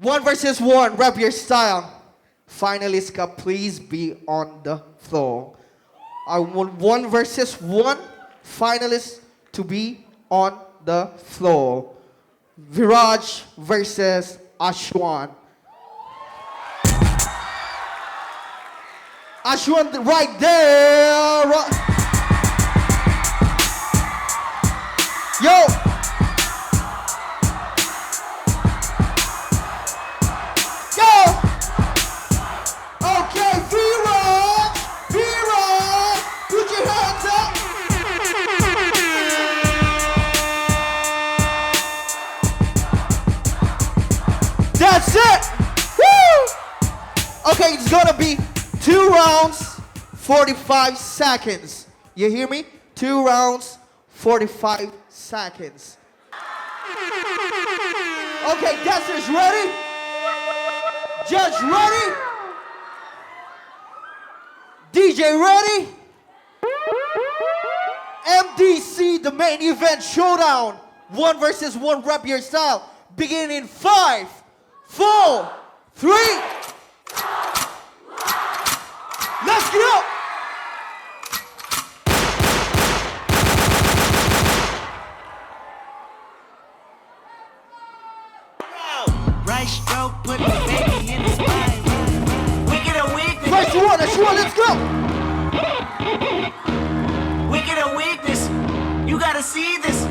1 versus 1, rap your style. Finalists ka please be on the floor. I want 1 versus 1 finalists to be on the floor. Viraj versus Ashwan. Ashwan right there. Yo. That's it! Woo! Okay, it's gonna be 2 rounds, 45 seconds. You hear me? 2 rounds, 45 seconds. Okay, dancers ready? Judge ready? DJ ready? MDC, the main event showdown. 1 versus 1, rap your style. Begin in 5, 4, 3. Let's go! Right stroke, put the baby in the spine. We get a weakness. First one, let's go! We get a weakness. You gotta see this.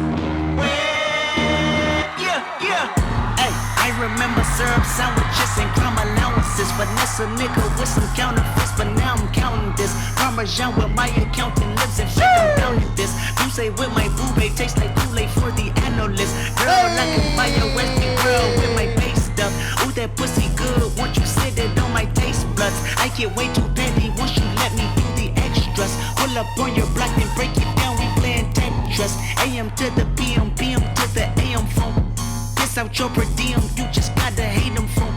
I remember syrup sandwiches and crime allowances. Finesse a nigga with some counterfeits, but now I'm counting this. Parmesan with my accountant lives and shit, I'm counting this. You say with my boo-bae, tastes like Kool-Aid for the analyst. Girl, I can buy a Western girl with my face stuff. Ooh, that pussy good, won't you sit it on my taste buds? I get way too petty once you let me do the extras. Pull up on your block and break it down, we playing Tetris. AM to the PM, PM to the AM phone. Out your per diem, you just gotta hate them phone.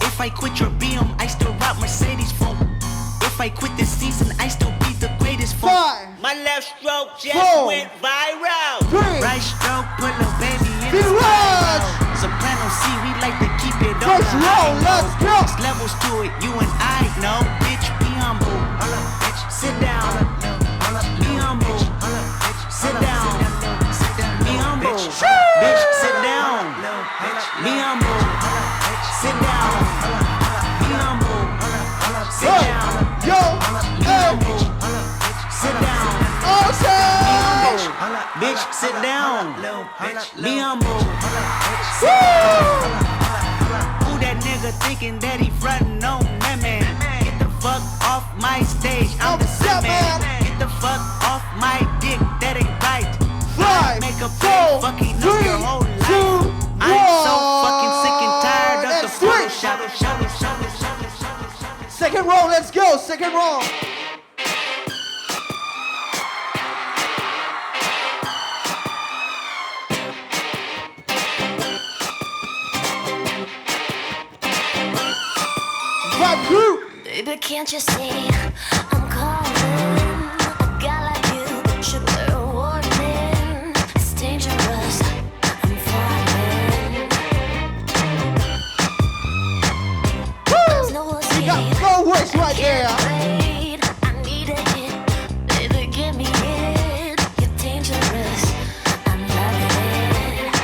If I quit your BM, I still rock Mercedes phone. If I quit this season, I still be the greatest phone. 5, My left stroke just 4, went viral. 3. Right stroke, put a baby in the Viraj! Soprano C, we like to keep it on First the round, high let's low. go! There's levels to it, you and I know. Bitch, be humble. Sit down. Be humble. Sit down. Be humble. Bitch, sit down. Be humble. Sit down. Be humble. Sit down. Yo, Be humble. Sit down. awesome! Bitch, sit down. Be humble. Who that nigga thinking that he frontin' on that man? Get the fuck off my stage. I'm the set man. Get the fuck off my dick. That ain't right. 5, Make a play, 4, fucking 3, up your whole 2, life. I'm so fucking sick and tired of the switch. Second round, let's go. Second round. Right group. Baby, can't you see I'm calling? A guy like you should wear a warning. It's dangerous. I'm falling. There's no You got escape. 4 words right there. Wait, I need a hit. Baby, give me it. You're dangerous. I'm loving it.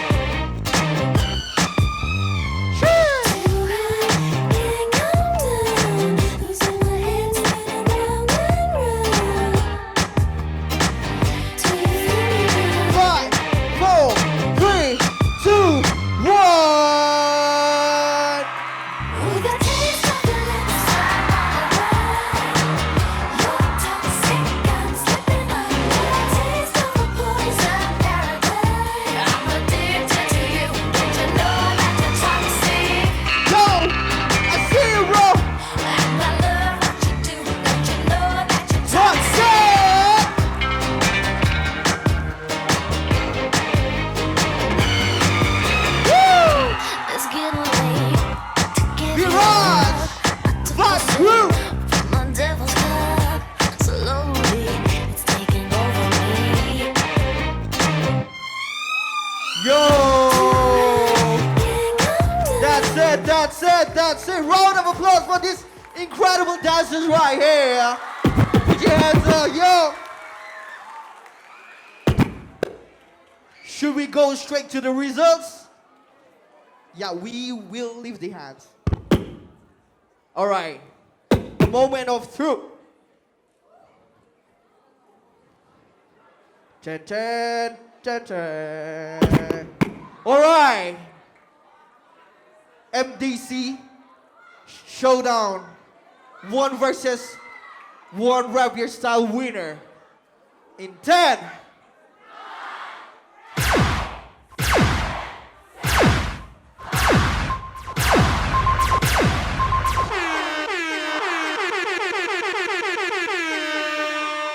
Yo! That's it. it, that's it, that's it. Round of applause for these incredible dancers right here. Put your hands up, yo. Should we go straight to the results? Yeah, we will leave the hands. All right. The moment of truth. Chan, chan, chan, chan. All right. MDC Showdown 1 versus 1 rap your style winner in 10.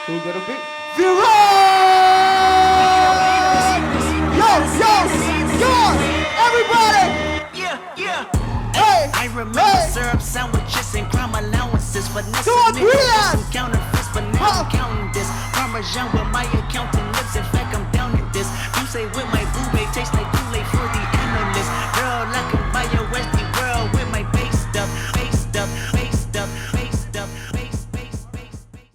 Who gonna be? Viraj! Yo! Everybody! Yeah. Hey! I remember syrup sandwiches and crime allowances. Finesse Come on, nigga with Viraj! some counterfeits, but now I'm counting this. Parmesan with my accountant lips. In fact, I'm down in this. You say with my boo babe tastes like